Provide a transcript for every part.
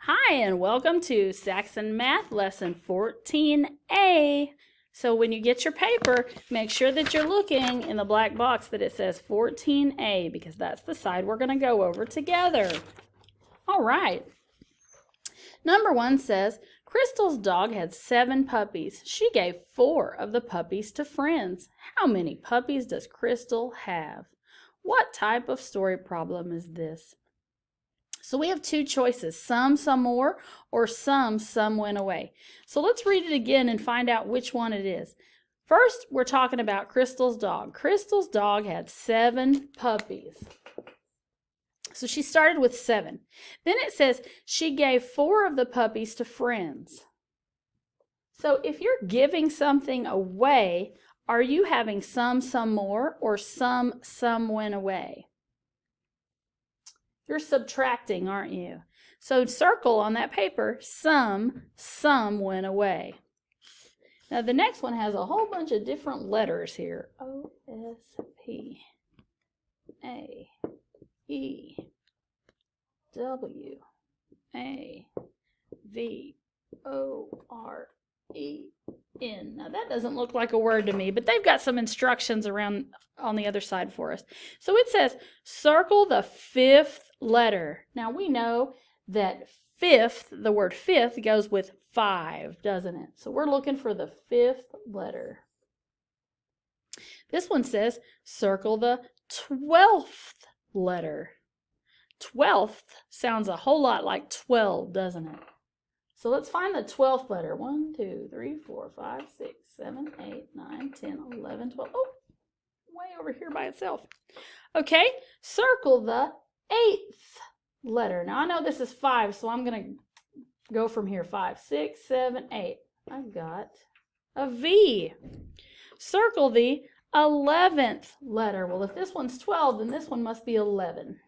Hi, and welcome to Saxon Math Lesson 14A. So when you get your paper, make sure that you're looking in the black box that it says 14A because that's the side we're going to go over together. All right. Number 1 says, Crystal's dog had 7 puppies. She gave 4 of the puppies to friends. How many puppies does Crystal have? What type of story problem is this? So we have 2 choices, some more, or some went away. So let's read it again and find out which one it is. First, we're talking about Crystal's dog. Crystal's dog had 7 puppies. So she started with 7. Then it says she gave 4 of the puppies to friends. So if you're giving something away, are you having some more, or some went away? You're subtracting, aren't you? So circle on that paper, some went away. Now the next one has a whole bunch of different letters here. O, S, P, A, E, W, A, V, O, R, E, N. Now that doesn't look like a word to me, but they've got some instructions around on the other side for us. So it says circle the 5th letter. Now we know that the word fifth goes with 5, doesn't it? So we're looking for the 5th letter. This one says circle the 12th letter. 12th sounds a whole lot like 12, doesn't it? So let's find the 12th letter. 1, 2, 3, 4, 5, 6, 7, 8, 9, 10, 11, 12. Oh, way over here by itself. Okay, circle the 8th letter. Now I know this is 5, so I'm going to go from here. 5, 6, 7, 8. I've got a V. Circle the 11th letter. Well, if this one's 12, then this one must be 11.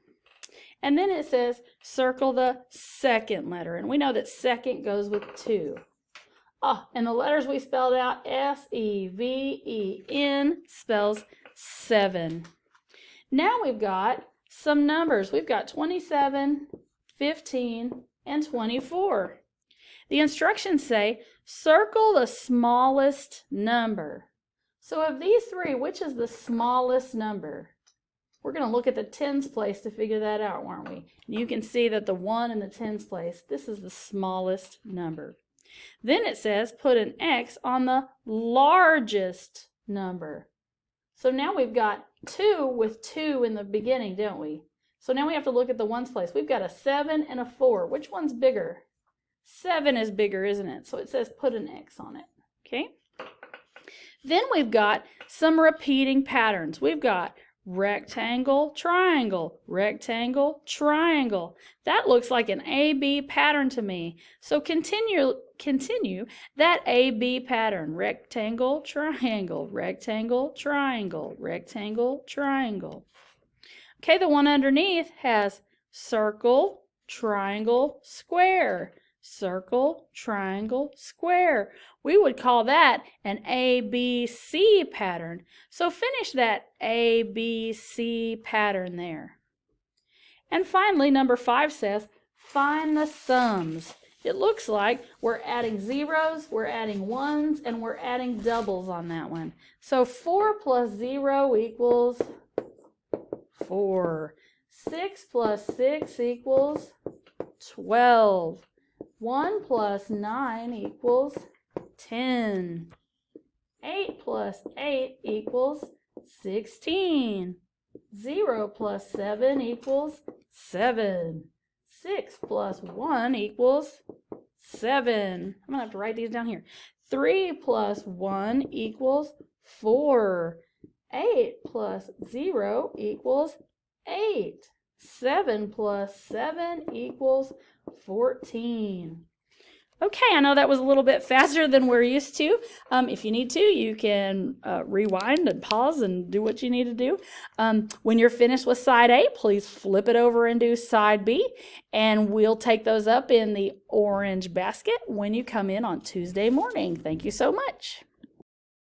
And then it says circle the 2nd letter. And we know that second goes with 2. Oh, and the letters we spelled out, S-E-V-E-N, spells 7. Now we've got some numbers. We've got 27, 15, and 24. The instructions say circle the smallest number. So of these 3, which is the smallest number? We're going to look at the tens place to figure that out, aren't we? You can see that the 1 in the tens place, this is the smallest number. Then it says put an X on the largest number. So now we've got 2 with 2 in the beginning, don't we? So now we have to look at the ones place. We've got a 7 and a 4. Which one's bigger? 7 is bigger, isn't it? So it says put an X on it. Okay? Then we've got some repeating patterns. We've got rectangle, triangle, rectangle, triangle. That looks like an A-B pattern to me. So continue that A-B pattern. Rectangle, triangle, rectangle, triangle, rectangle, triangle. Okay, the one underneath has circle, triangle, square. Circle, triangle, square. We would call that an ABC pattern. So finish that ABC pattern there. And finally, number 5 says, find the sums. It looks like we're adding zeros, we're adding ones, and we're adding doubles on that one. So 4 plus 0 equals 4. 6 plus 6 equals 12. 1 plus 9 equals 10. 8 plus 8 equals 16. 0 plus 7 equals 7. 6 plus 1 equals 7. I'm going to have to write these down here. 3 plus 1 equals 4. 8 plus 0 equals 8. 7 plus 7 equals 14. Okay, I know that was a little bit faster than we're used to. If you need to, you can rewind and pause and do what you need to do. When you're finished with side A, please flip it over and do side B, and we'll take those up in the orange basket when you come in on Tuesday morning. Thank you so much.